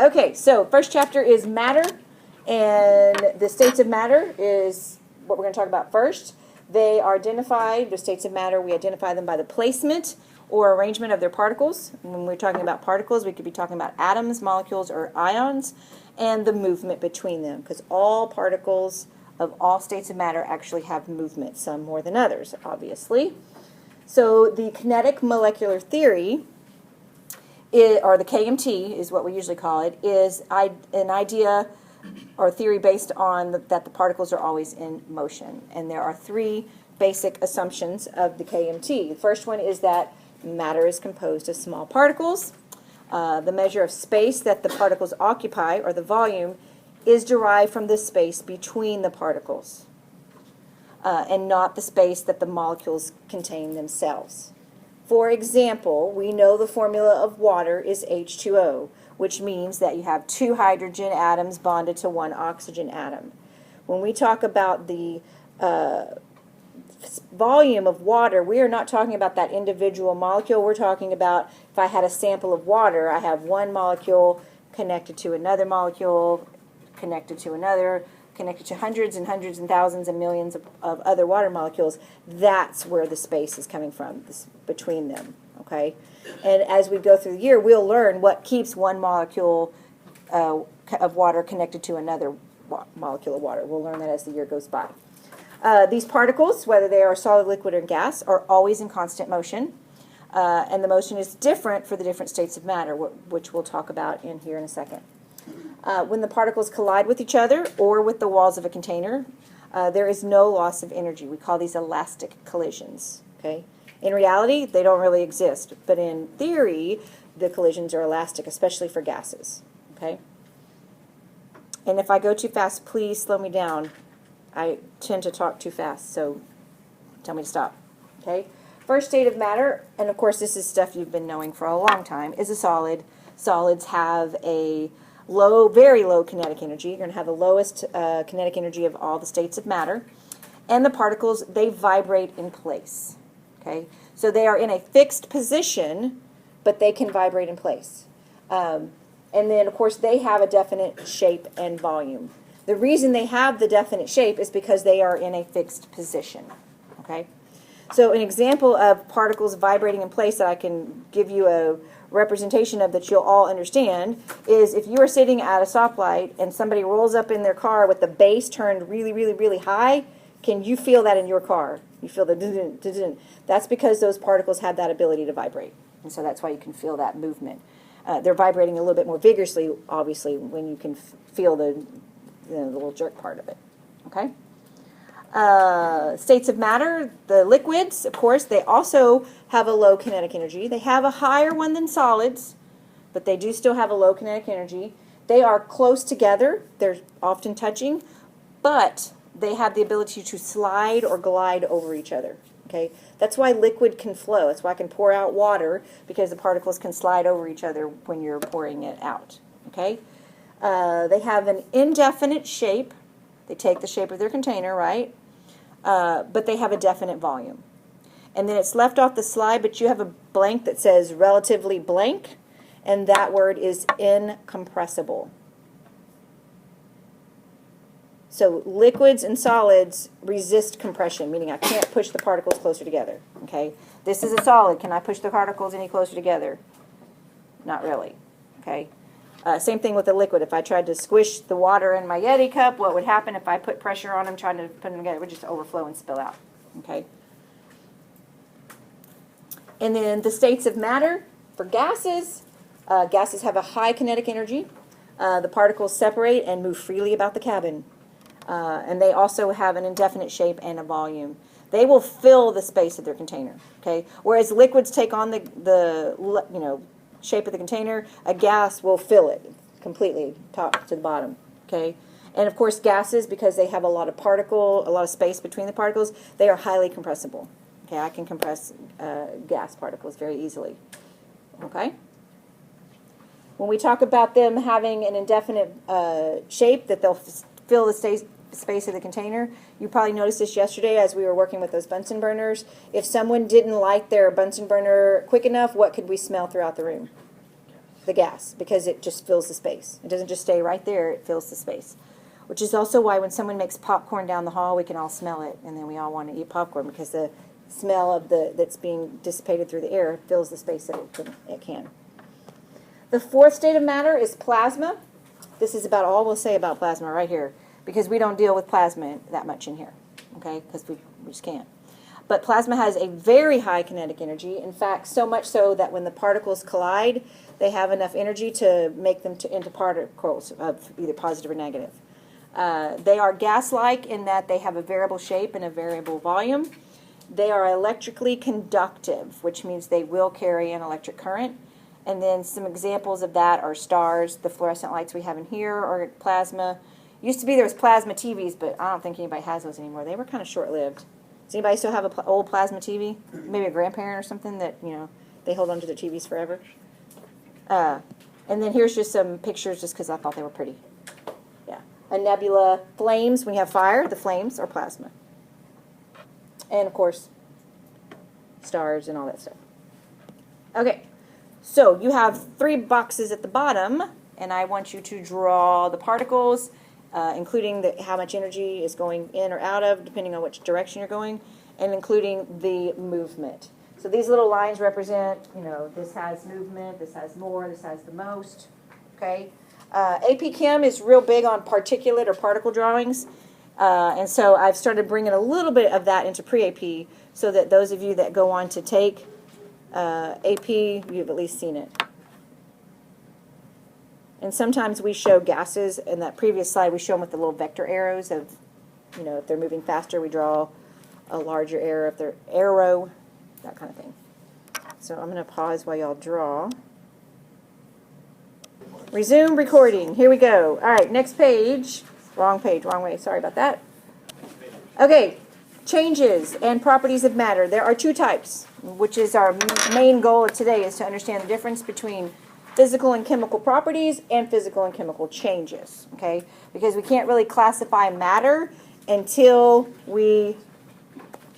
Okay, so first chapter is matter, and the states of matter is what we're going to talk about first. They are identified, the states of matter, we identify them by the placement or arrangement of their particles. When we're talking about particles, we could be talking about atoms, molecules, or ions, and the movement between them, because all particles of all states of matter actually have movement, some more than others, obviously. So the kinetic molecular theory, or the KMT is what we usually call it, is an idea or theory based on that the particles are always in motion. And there are three basic assumptions of the KMT. The first one is that matter is composed of small particles. The measure of space that the particles occupy, or the volume, is derived from the space between the particles, and not the space that the molecules contain themselves. For example, we know the formula of water is H2O, which means that you have two hydrogen atoms bonded to one oxygen atom. When we talk about the volume of water, we are not talking about that individual molecule. We're talking about if I had a sample of water, I have one molecule connected to another molecule, connected to another, connected to hundreds and hundreds and thousands and millions of other water molecules. That's where the space is coming from, between them, okay? And as we go through the year, we'll learn what keeps one molecule of water connected to another molecule of water. We'll learn that as the year goes by. These particles, whether they are solid, liquid, or gas, are always in constant motion. And the motion is different for the different states of matter, which we'll talk about in here in a second. When the particles collide with each other or with the walls of a container, there is no loss of energy. We call these elastic collisions. Okay? In reality, they don't really exist, but in theory, the collisions are elastic, especially for gases. Okay? And if I go too fast, please slow me down. I tend to talk too fast, so tell me to stop. Okay? First state of matter, and of course this is stuff you've been knowing for a long time, is a solid. Solids have a low, very low kinetic energy. You're going to have the lowest kinetic energy of all the states of matter. And the particles, they vibrate in place. Okay? So they are in a fixed position, but they can vibrate in place. And then, of course, they have a definite shape and volume. The reason they have the definite shape is because they are in a fixed position. Okay? So an example of particles vibrating in place that I can give you a representation of that you'll all understand is if you are sitting at a stoplight and somebody rolls up in their car with the bass turned really, really, really high, can you feel that in your car? You feel the dun, dun, dun. That's because those particles have that ability to vibrate. And so that's why you can feel that movement. They're vibrating a little bit more vigorously, obviously, when you can feel the little jerk part of it. Okay? States of matter, the liquids, of course, they also have a low kinetic energy. They have a higher one than solids, but they do still have a low kinetic energy. They are close together. They're often touching, but they have the ability to slide or glide over each other. Okay? That's why liquid can flow. That's why I can pour out water, because the particles can slide over each other when you're pouring it out. Okay? They have an indefinite shape. They take the shape of their container, right? But they have a definite volume. And then it's left off the slide, but you have a blank that says relatively blank, and that word is incompressible. So liquids and solids resist compression, meaning I can't push the particles closer together. Okay? This is a solid. Can I push the particles any closer together? Not really. Okay? Same thing with the liquid. If I tried to squish the water in my Yeti cup, what would happen if I put pressure on them trying to put them together? It would just overflow and spill out. Okay? And then the states of matter for gases. Gases have a high kinetic energy. The particles separate and move freely about the cabin. And they also have an indefinite shape and a volume. They will fill the space of their container. Okay? Whereas liquids take on the shape of the container, a gas will fill it completely, top to the bottom. Okay? And of course, gases, because they have a lot of space between the particles, they are highly compressible. Okay, I can compress gas particles very easily. Okay? When we talk about them having an indefinite shape, that they'll fill the space of the container, you probably noticed this yesterday as we were working with those Bunsen burners. If someone didn't light their Bunsen burner quick enough, what could we smell throughout the room? the gas, because it just fills the space. It doesn't just stay right there, it fills the space. Which is also why when someone makes popcorn down the hall, we can all smell it, and then we all want to eat popcorn, because the smell of that's being dissipated through the air fills the space that it can. The fourth state of matter is plasma. This is about all we'll say about plasma right here, because we don't deal with plasma that much in here, okay, because we just can't. But plasma has a very high kinetic energy. In fact, so much so that when the particles collide, they have enough energy to make them into particles of either positive or negative. They are gas-like in that they have a variable shape and a variable volume. They are electrically conductive, which means they will carry an electric current. And then some examples of that are stars. The fluorescent lights we have in here are plasma. Used to be there was plasma TVs, but I don't think anybody has those anymore. They were kind of short-lived. Does anybody still have an old plasma TV? Maybe a grandparent or something that, they hold onto their TVs forever. And then here's just some pictures just because I thought they were pretty. Yeah. A nebula, flames. When you have fire, the flames are plasma. And, of course, stars and all that stuff. Okay. So you have 3 boxes at the bottom, and I want you to draw the particles, including how much energy is going in or out of, depending on which direction you're going, and including the movement. So these little lines represent, this has movement, this has more, this has the most, okay? AP Chem is real big on particulate or particle drawings, and so I've started bringing a little bit of that into pre-AP so that those of you that go on to take AP, you've at least seen it. And sometimes we show gases. In that previous slide, we show them with the little vector arrows of, if they're moving faster, we draw a larger arrow. If they're arrow, that kind of thing. So I'm going to pause while y'all draw. Resume recording. Here we go. All right, next page. Wrong page, wrong way. Sorry about that. Okay, changes and properties of matter. There are 2 types, which is our main goal of today, is to understand the difference between physical and chemical properties and physical and chemical changes, okay? Because we can't really classify matter until we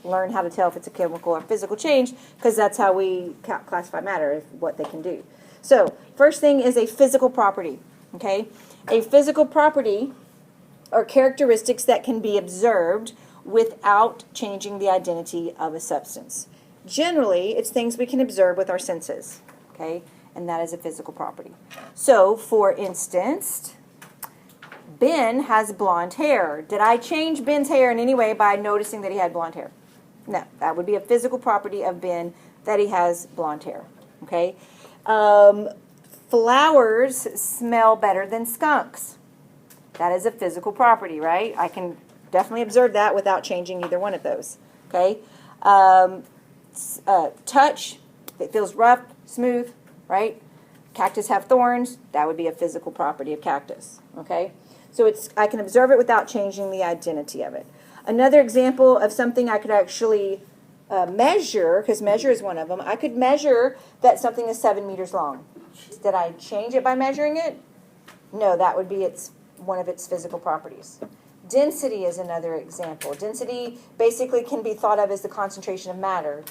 learn how to tell if it's a chemical or physical change, because that's how we classify matter, what they can do. So, first thing is a physical property, okay? A physical property are characteristics that can be observed without changing the identity of a substance. Generally, it's things we can observe with our senses, okay? And that is a physical property. So, for instance, Ben has blonde hair. Did I change Ben's hair in any way by noticing that he had blonde hair? No, that would be a physical property of Ben, that he has blonde hair. Okay? Flowers smell better than skunks. That is a physical property, right? I can definitely observe that without changing either one of those. Okay? Touch, it feels rough, smooth, right? Cactus have thorns. That would be a physical property of cactus. Okay? So I can observe it without changing the identity of it. Another example of something I could actually measure, because measure is one of them, I could measure that something is 7 meters long. Did I change it by measuring it? No, that would be one of its physical properties. Density is another example. Density basically can be thought of as the concentration of matter.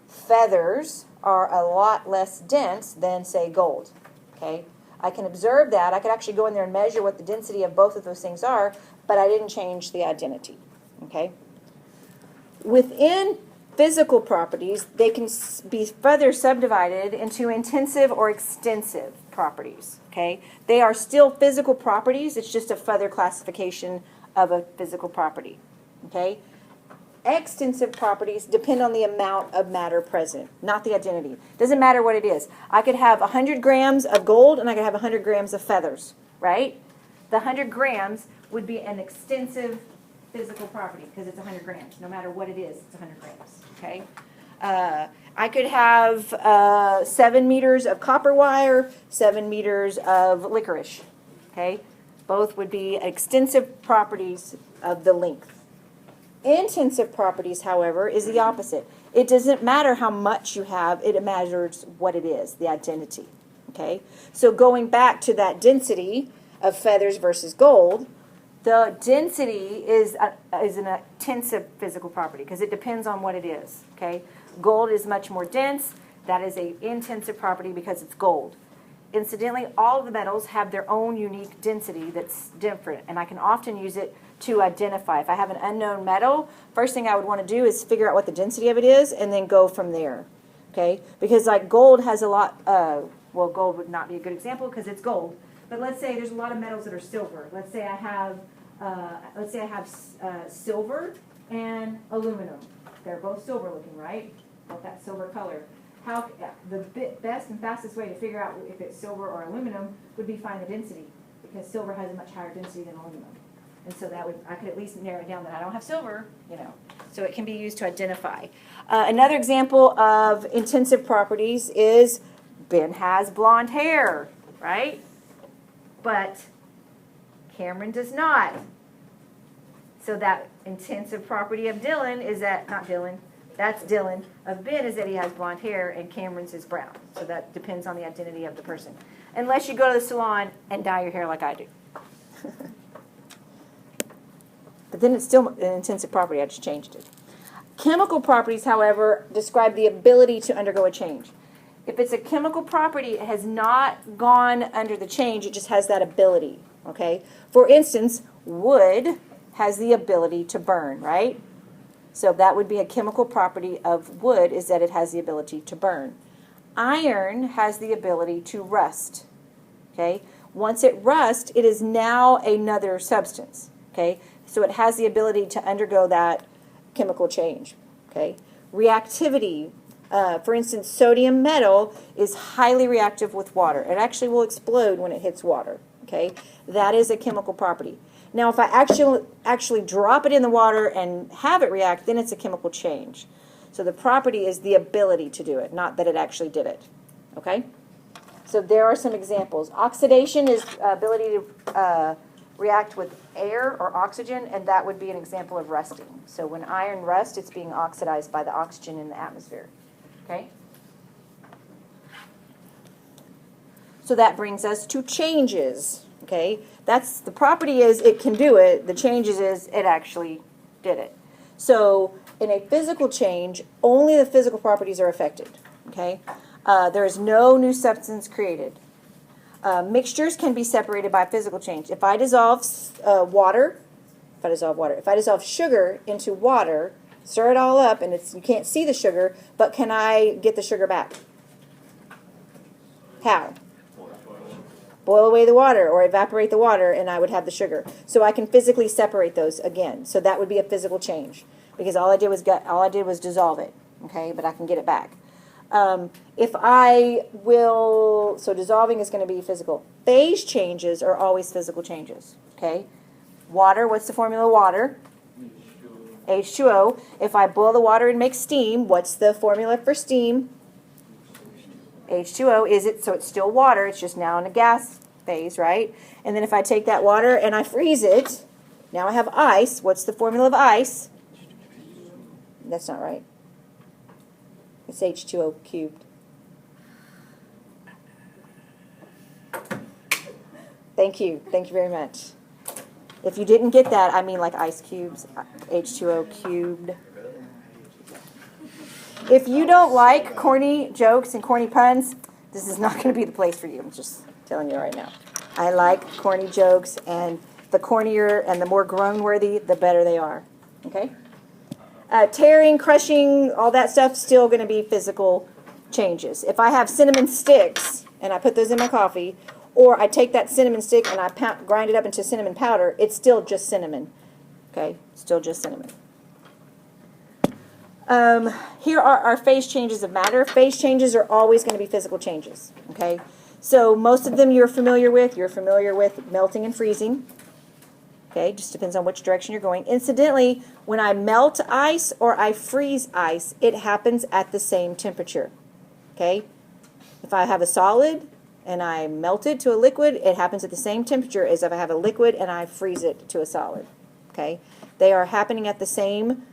Feathers are a lot less dense than, say, gold. Okay? I can observe that. I could actually go in there and measure what the density of both of those things are, but I didn't change the identity. Okay? Within physical properties, they can be further subdivided into intensive or extensive properties. Okay? They are still physical properties. It's just a further classification of a physical property. Okay? Extensive properties depend on the amount of matter present, not the identity. Doesn't matter what it is. I could have 100 grams of gold and I could have 100 grams of feathers, right? The 100 grams would be an extensive physical property because it's 100 grams. No matter what it is, it's 100 grams, okay? I could have 7 meters of copper wire, 7 meters of licorice, okay? Both would be extensive properties of the length. Intensive properties, however, is the opposite. It doesn't matter how much you have, it matters what it is, the identity. Okay? So going back to that density of feathers versus gold, the density is an intensive physical property because it depends on what it is. Okay? Gold is much more dense. That is an intensive property because it's gold. incidentally, all of the metals have their own unique density that's different, and I can often use it to identify. If I have an unknown metal, first thing I would want to do is figure out what the density of it is and then go from there, okay? Because like gold has a lot, well, gold would not be a good example because it's gold, but let's say there's a lot of metals that are silver. Let's say I have silver and aluminum. They're both silver looking, right? With that silver color. The best and fastest way to figure out if it's silver or aluminum would be find the density, because silver has a much higher density than aluminum. And so I could at least narrow it down that I don't have silver, So it can be used to identify. Another example of intensive properties is Ben has blonde hair, right? But Cameron does not. So that intensive property of Dylan is that, not Dylan, that's Dylan, of Ben is that he has blonde hair and Cameron's is brown. So that depends on the identity of the person. Unless you go to the salon and dye your hair like I do. But then it's still an intensive property, I just changed it. Chemical properties, however, describe the ability to undergo a change. If it's a chemical property, it has not gone under the change, it just has that ability, okay? For instance, wood has the ability to burn, right? So that would be a chemical property of wood, is that it has the ability to burn. Iron has the ability to rust, okay? Once it rusts, it is now another substance, okay? So it has the ability to undergo that chemical change, okay? Reactivity, for instance, sodium metal is highly reactive with water. It actually will explode when it hits water, okay? That is a chemical property. Now, if I actually drop it in the water and have it react, then it's a chemical change. So the property is the ability to do it, not that it actually did it, okay? So there are some examples. Oxidation is ability to react with air or oxygen, and that would be an example of rusting. So when iron rusts, it's being oxidized by the oxygen in the atmosphere. Okay? So that brings us to changes. Okay? That's the property is it can do it. The changes is it actually did it. So in a physical change, only the physical properties are affected. Okay? There is no new substance created. Mixtures can be separated by physical change. If I dissolve if I dissolve sugar into water, stir it all up, and you can't see the sugar, but can I get the sugar back? How? Boil away the water or evaporate the water, and I would have the sugar. So I can physically separate those again. So that would be a physical change, because all I did was dissolve it. Okay, but I can get it back. So dissolving is going to be physical. Phase changes are always physical changes, okay? Water, what's the formula of water? H2O. If I boil the water and make steam, what's the formula for steam? H2O. So it's still water, it's just now in a gas phase, right? And then if I take that water and I freeze it, now I have ice. What's the formula of ice? That's not right. It's H2O cubed. Thank you. Thank you very much. If you didn't get that, I mean like ice cubes, H2O cubed. If you don't like corny jokes and corny puns, this is not going to be the place for you. I'm just telling you right now. I like corny jokes, and the cornier and the more groan-worthy, the better they are. Okay? Tearing, crushing, all that stuff, still going to be physical changes. If I have cinnamon sticks and I put those in my coffee, or I take that cinnamon stick and I grind it up into cinnamon powder, it's still just cinnamon. Okay? Still just cinnamon. Here are our phase changes of matter. Phase changes are always going to be physical changes. Okay? So most of them you're familiar with. You're familiar with melting and freezing. Okay, just depends on which direction you're going. Incidentally, when I melt ice or I freeze ice, it happens at the same temperature. Okay? If I have a solid and I melt it to a liquid, it happens at the same temperature as if I have a liquid and I freeze it to a solid. Okay? They are happening at the same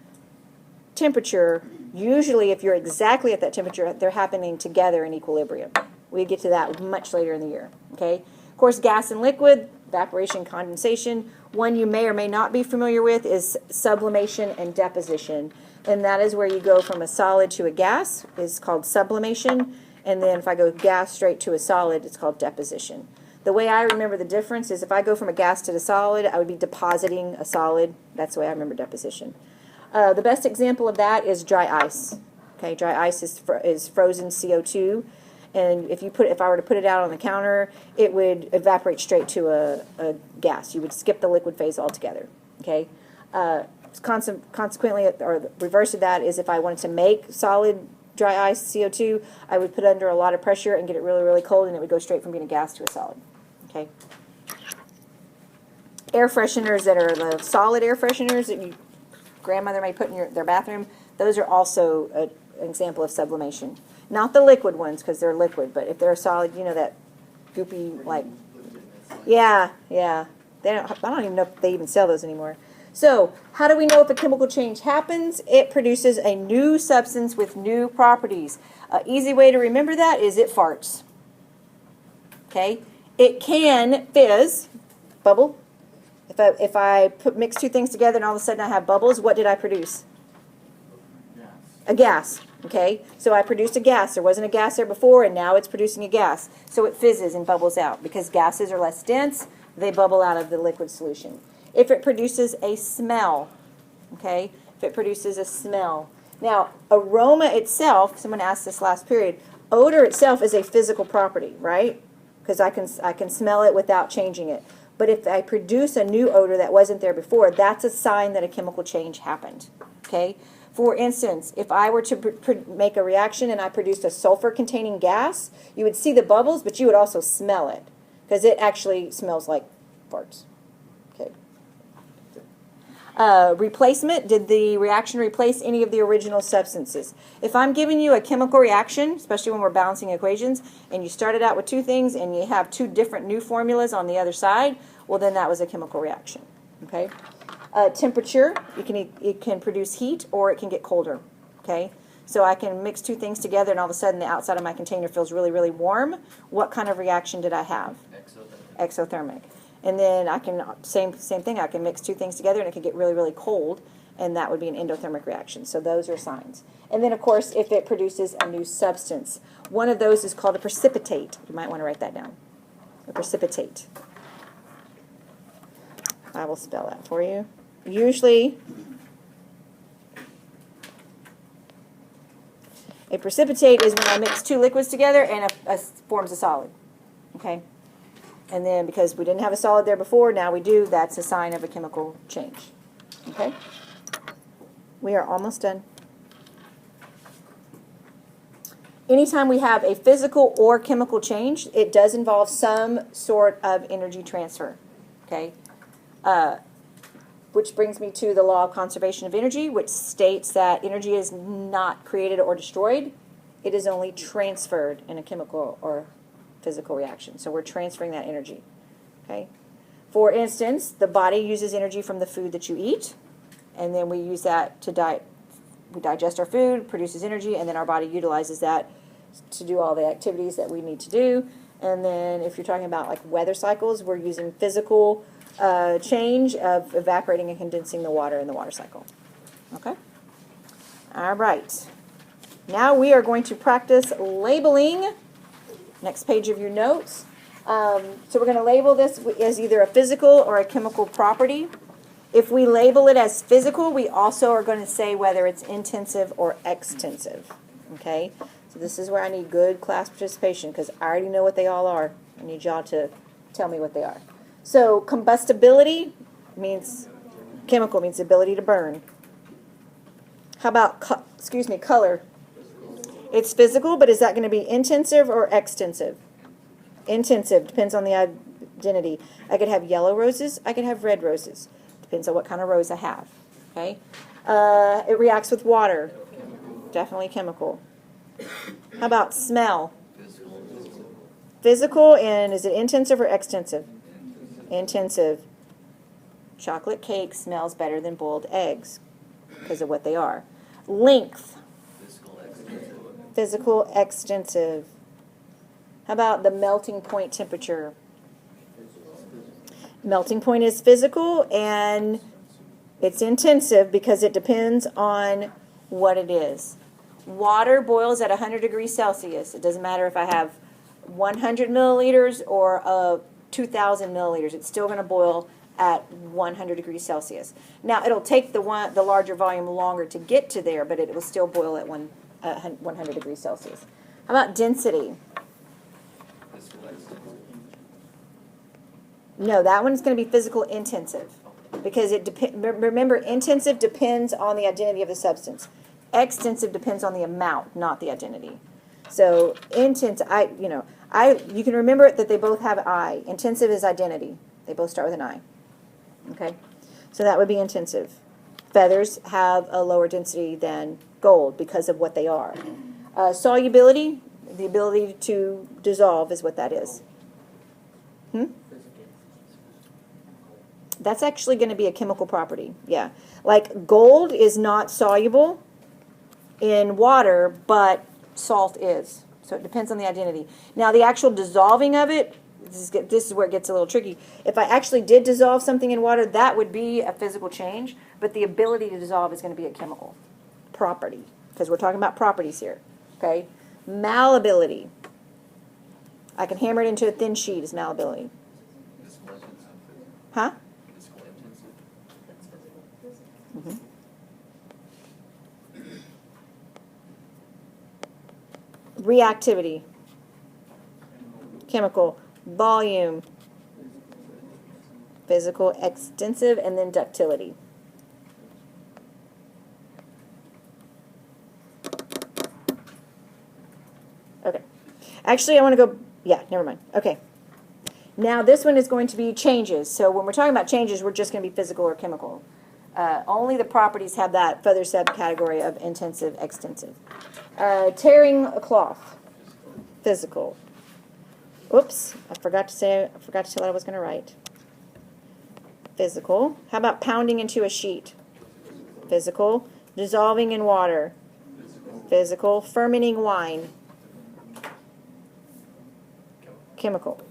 temperature. Usually, if you're exactly at that temperature, they're happening together in equilibrium. We get to that much later in the year. Okay? Of course, gas and liquid, evaporation, condensation. One you may or may not be familiar with is sublimation and deposition. And that is where you go from a solid to a gas, is called sublimation. And then if I go gas straight to a solid, it's called deposition. The way I remember the difference is if I go from a gas to a solid, I would be depositing a solid. That's the way I remember deposition. The best example of that is dry ice. Okay, dry ice is frozen CO2, and if I were to put it out on the counter, it would evaporate straight to a gas. You would skip the liquid phase altogether. Okay, consequently, or the reverse of that is if I wanted to make solid dry ice CO2, I would put it under a lot of pressure and get it really, really cold, and it would go straight from being a gas to a solid. Okay. Air fresheners that are the solid air fresheners that your grandmother may put in their bathroom, those are also an example of sublimation. Not the liquid ones, because they're liquid, but if they're solid, you know, that goopy, like, yeah. I don't even know if they even sell those anymore. So, how do we know if a chemical change happens? It produces a new substance with new properties. An easy way to remember that is it farts. Okay? It can fizz, bubble. If I mix two things together and all of a sudden I have bubbles, what did I produce? A gas. Okay? So I produced a gas. There wasn't a gas there before, and now it's producing a gas. So it fizzes and bubbles out. Because gases are less dense, they bubble out of the liquid solution. If it produces a smell, okay? If it produces a smell. Now, aroma itself, someone asked this last period, odor itself is a physical property, right? Because I can smell it without changing it. But if I produce a new odor that wasn't there before, that's a sign that a chemical change happened, okay? For instance, if I were to make a reaction and I produced a sulfur-containing gas, you would see the bubbles, but you would also smell it, because it actually smells like farts. Okay. Replacement, did the reaction replace any of the original substances? If I'm giving you a chemical reaction, especially when we're balancing equations, and you started out with two things and you have two different new formulas on the other side, well then that was a chemical reaction. Okay. Temperature, it can produce heat or it can get colder. Okay. So I can mix two things together and all of a sudden the outside of my container feels really, really warm. What kind of reaction did I have? Exothermic. And then I can, same thing, I can mix two things together and it can get really, really cold, and that would be an endothermic reaction. So those are signs. And then, of course, if it produces a new substance. One of those is called a precipitate. You might want to write that down. A precipitate. I will spell that for you. Usually, a precipitate is when I mix two liquids together and forms a solid. Okay? And then because we didn't have a solid there before, now we do, that's a sign of a chemical change. Okay? We are almost done. Anytime we have a physical or chemical change, it does involve some sort of energy transfer. Okay? Which brings me to the law of conservation of energy, which states that energy is not created or destroyed. It is only transferred in a chemical or physical reaction. So we're transferring that energy. Okay? For instance, the body uses energy from the food that you eat, and then we use that to we digest our food, produces energy, and then our body utilizes that to do all the activities that we need to do. And then if you're talking about like weather cycles, we're using physical change of evaporating and condensing the water in the water cycle. Okay? All right. Now we are going to practice labeling. Next page of your notes. So we're going to label this as either a physical or a chemical property. If we label it as physical, we also are going to say whether it's intensive or extensive. Okay? So this is where I need good class participation because I already know what they all are. I need y'all to tell me what they are. So combustibility means, chemical means the ability to burn. How about, color? It's physical, but is that going to be intensive or extensive? Intensive, depends on the identity. I could have yellow roses, I could have red roses. Depends on what kind of rose I have. Okay? It reacts with water. Definitely chemical. How about smell? Physical, and is it intensive or extensive? Intensive. Chocolate cake smells better than boiled eggs because of what they are. Length. Physical, extensive. How about the melting point temperature? Melting point is physical and it's intensive because it depends on what it is. Water boils at 100 degrees Celsius. It doesn't matter if I have 100 milliliters or 2,000 milliliters. It's still going to boil at 100 degrees Celsius. Now, it'll take the larger volume longer to get to there, but it will still boil at 100 degrees Celsius. How about density? No, that one's going to be physical intensive, because remember, intensive depends on the identity of the substance. Extensive depends on the amount, not the identity. So intensive, you can remember that they both have I. Intensive is identity. They both start with an I. Okay, so that would be intensive. Feathers have a lower density than gold because of what they are. Solubility, the ability to dissolve, is what that is. That's actually going to be a chemical property. Yeah, like gold is not soluble in water, but salt is. So it depends on the identity. Now, the actual dissolving of it, this is where it gets a little tricky. If I actually did dissolve something in water, that would be a physical change, but the ability to dissolve is going to be a chemical property, because we're talking about properties here. Okay? Malleability. I can hammer it into a thin sheet is malleability. Huh? Mm-hmm. Reactivity. Chemical. Volume. Physical, extensive, and then ductility. Okay. Actually, I want to go, yeah, never mind. Okay. Now, this one is going to be changes. So when we're talking about changes, we're just going to be physical or chemical. Only the properties have that further subcategory of intensive, extensive. Tearing a cloth. Physical. Oops, I forgot to tell what I was going to write. Physical. How about pounding into a sheet? Physical. Dissolving in water. Physical. Fermenting wine. Chemical.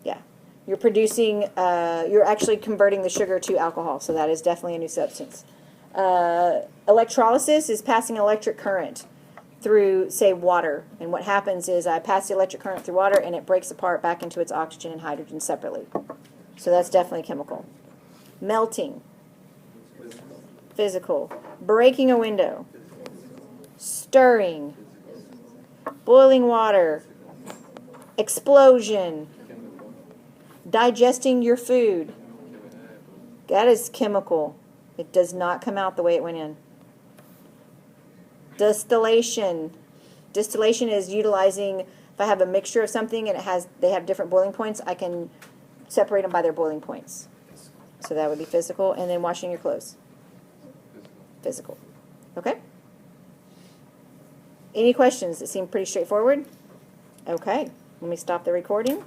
Yeah. You're producing, you're actually converting the sugar to alcohol, so that is definitely a new substance. Electrolysis is passing electric current through, say, water. And what happens is I pass the electric current through water, and it breaks apart back into its oxygen and hydrogen separately. So that's definitely chemical. Melting. Physical. Breaking a window. Stirring. Boiling water. Explosion. Digesting your food. That is chemical. It does not come out the way it went in. Distillation. Distillation is utilizing, if I have a mixture of something and they have different boiling points, I can separate them by their boiling points. So that would be physical. And then washing your clothes. Physical. Okay? Any questions? It seemed pretty straightforward. Okay. Let me stop the recording.